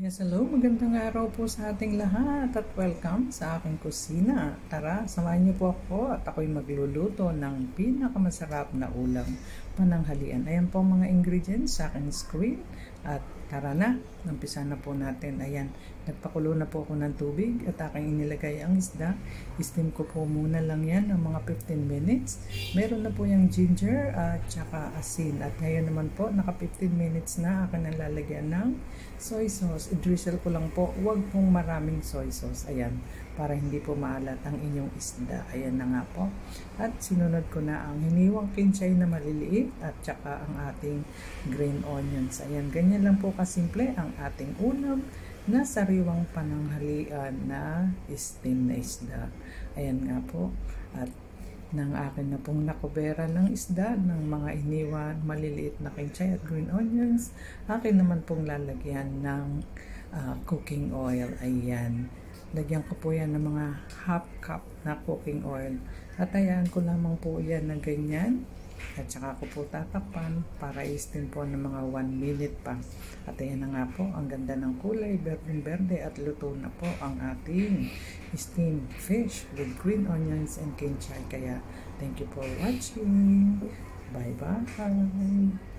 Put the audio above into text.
Yes, hello. Magandang araw po sa ating lahat at welcome sa aking kusina. Tara, samahan niyo po ako at ako'y magluluto ng pinakamasarap na ulam pananghalian. Ayan po ang mga ingredients sa aking screen at tara na, umpisa na po natin. Ayan, nagpakulo na po ako ng tubig at aking inilagay ang isda. Steam ko po muna lang yan ng mga 15 minutes. Meron na po yung ginger at saka asin. At ngayon naman po, naka 15 minutes na akin nalalagyan ng soy sauce. I-drizzle ko lang po. Huwag pong maraming soy sauce. Ayan, para hindi po maalat ang inyong isda. Ayan na nga po. At sinunod ko na ang hiniwang kinchay na maliliit at saka ang ating green onions. Ayan, ganyan lang po kasimple ang ating ulam na sariwang pananghalian na steam na isda. Ayan nga po. At ng akin na pong nakubera ng isda ng mga iniwan, maliliit na kinchay at green onions, akin naman pong lalagyan ng cooking oil. Ayan. Lagyan ko po yan ng mga half cup na cooking oil. At ayan ko lamang po yan na ganyan. At saka ko po tatakpan para i-steam po ng mga 1 minute pa. At ayan na nga po, ang ganda ng kulay, berdeng-berde at luto na po ang ating steamed fish with green onions and kinchay. Kaya thank you for watching. Bye-bye.